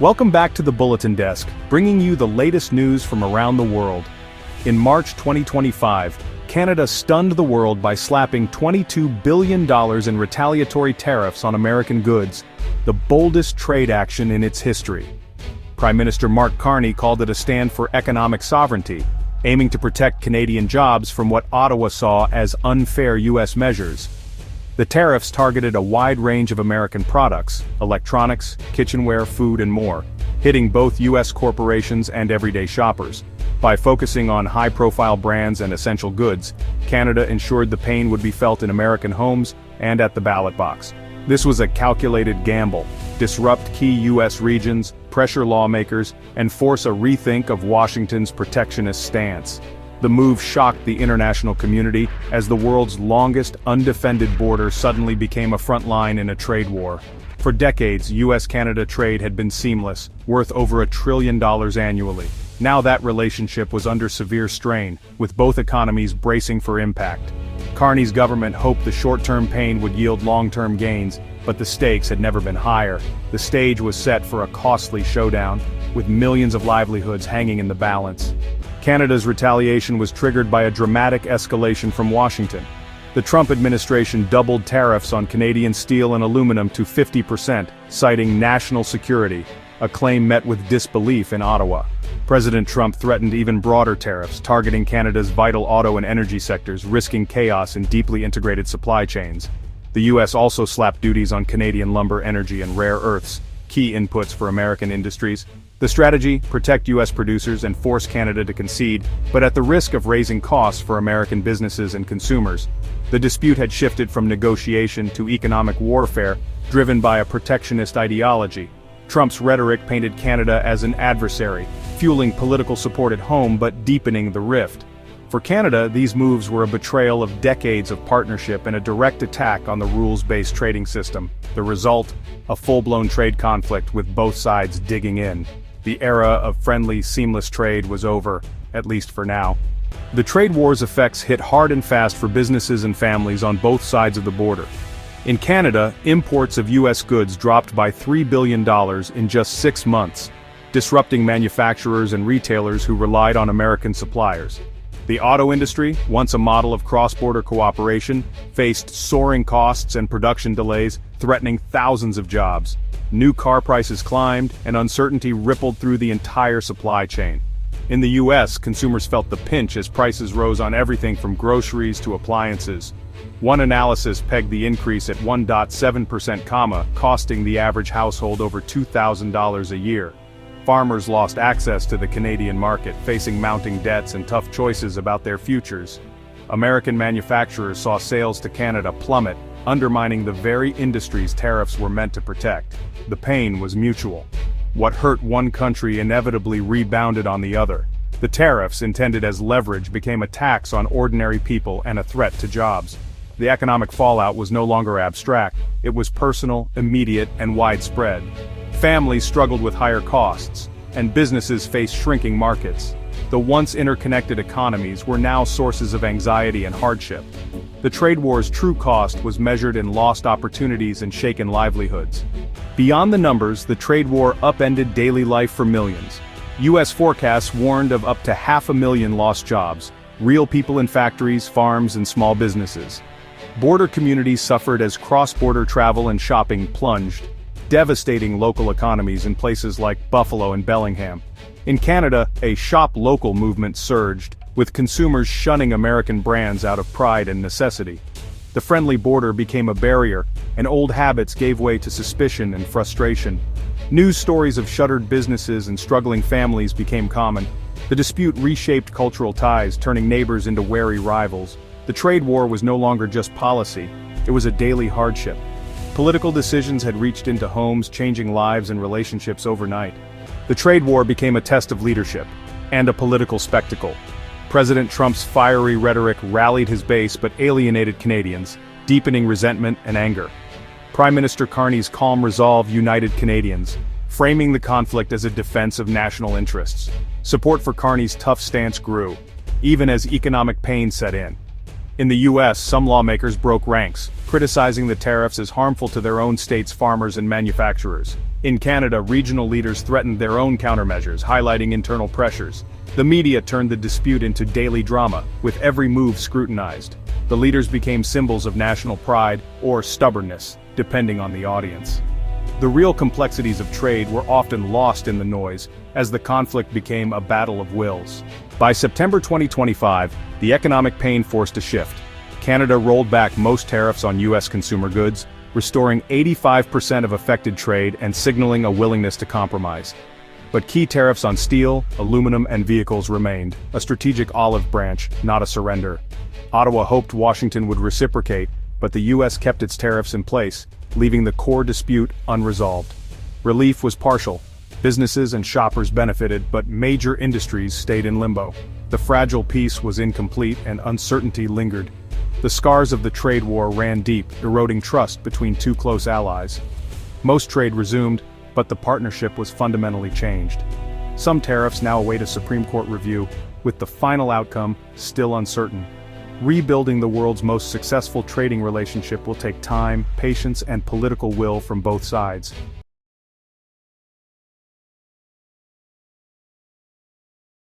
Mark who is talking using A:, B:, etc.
A: Welcome back to the Bulletin Desk, bringing you the latest news from around the world. In March 2025, Canada stunned the world by slapping $22 billion in retaliatory tariffs on American goods, the boldest trade action in its history. Prime Minister Mark Carney called it a stand for economic sovereignty, aiming to protect Canadian jobs from what Ottawa saw as unfair U.S. measures. The tariffs targeted a wide range of American products, electronics, kitchenware, food, and more, hitting both U.S. corporations and everyday shoppers. By focusing on high-profile brands and essential goods, Canada ensured the pain would be felt in American homes and at the ballot box. This was a calculated gamble: disrupt key U.S. regions, pressure lawmakers, and force a rethink of Washington's protectionist stance. The move shocked the international community as the world's longest undefended border suddenly became a front line in a trade war. For decades, U.S.-Canada trade had been seamless, worth over $1 trillion annually. Now that relationship was under severe strain, with both economies bracing for impact. Carney's government hoped the short-term pain would yield long-term gains, but the stakes had never been higher. The stage was set for a costly showdown, with millions of livelihoods hanging in the balance. Canada's retaliation was triggered by a dramatic escalation from Washington. The Trump administration doubled tariffs on Canadian steel and aluminum to 50%, citing national security, a claim met with disbelief in Ottawa. President Trump threatened even broader tariffs, targeting Canada's vital auto and energy sectors, risking chaos in deeply integrated supply chains. The U.S. also slapped duties on Canadian lumber, energy, and rare earths, key inputs for American industries. The strategy: protect U.S. producers and force Canada to concede, but at the risk of raising costs for American businesses and consumers. The dispute had shifted from negotiation to economic warfare, driven by a protectionist ideology. Trump's rhetoric painted Canada as an adversary, fueling political support at home but deepening the rift. For Canada, these moves were a betrayal of decades of partnership and a direct attack on the rules-based trading system. The result: a full-blown trade conflict with both sides digging in. The era of friendly, seamless trade was over, at least for now. The trade war's effects hit hard and fast for businesses and families on both sides of the border. In Canada, imports of U.S. goods dropped by $3 billion in just 6 months, disrupting manufacturers and retailers who relied on American suppliers. The auto industry, once a model of cross-border cooperation, faced soaring costs and production delays, threatening thousands of jobs. New car prices climbed, and uncertainty rippled through the entire supply chain. In the U.S., consumers felt the pinch as prices rose on everything from groceries to appliances. One analysis pegged the increase at 1.7%, costing the average household over $2,000 a year. Farmers lost access to the Canadian market, facing mounting debts and tough choices about their futures. American manufacturers saw sales to Canada plummet, undermining the very industries tariffs were meant to protect. The pain was mutual. What hurt one country inevitably rebounded on the other. The tariffs, intended as leverage, became a tax on ordinary people and a threat to jobs. The economic fallout was no longer abstract. It was personal, immediate, and widespread. Families struggled with higher costs, and businesses faced shrinking markets. The once interconnected economies were now sources of anxiety and hardship. The trade war's true cost was measured in lost opportunities and shaken livelihoods. Beyond the numbers, the trade war upended daily life for millions. U.S. forecasts warned of up to 500,000 lost jobs, real people in factories, farms, and small businesses. Border communities suffered as cross-border travel and shopping plunged, devastating local economies in places like Buffalo and Bellingham. In Canada, a shop local movement surged, with consumers shunning American brands out of pride and necessity. The friendly border became a barrier, and old habits gave way to suspicion and frustration. News stories of shuttered businesses and struggling families became common. The dispute reshaped cultural ties, turning neighbors into wary rivals. The trade war was no longer just policy, it was a daily hardship. Political decisions had reached into homes, changing lives and relationships overnight. The trade war became a test of leadership, and a political spectacle. President Trump's fiery rhetoric rallied his base but alienated Canadians, deepening resentment and anger. Prime Minister Carney's calm resolve united Canadians, framing the conflict as a defense of national interests. Support for Carney's tough stance grew, even as economic pain set in. In the U.S., some lawmakers broke ranks, criticizing the tariffs as harmful to their own state's farmers and manufacturers. In Canada, regional leaders threatened their own countermeasures, highlighting internal pressures. The media turned the dispute into daily drama, with every move scrutinized. The leaders became symbols of national pride or stubbornness, depending on the audience. The real complexities of trade were often lost in the noise, as the conflict became a battle of wills. By September 2025, the economic pain forced a shift. Canada rolled back most tariffs on U.S. consumer goods, restoring 85% of affected trade and signaling a willingness to compromise. But key tariffs on steel, aluminum, and vehicles remained, a strategic olive branch, not a surrender. Ottawa hoped Washington would reciprocate, but the U.S. kept its tariffs in place, leaving the core dispute unresolved. Relief was partial. Businesses and shoppers benefited, but major industries stayed in limbo. The fragile peace was incomplete and uncertainty lingered. The scars of the trade war ran deep, eroding trust between two close allies. Most trade resumed, but the partnership was fundamentally changed. Some tariffs now await a Supreme Court review, with the final outcome still uncertain. Rebuilding the world's most successful trading relationship will take time, patience, and political will from both sides.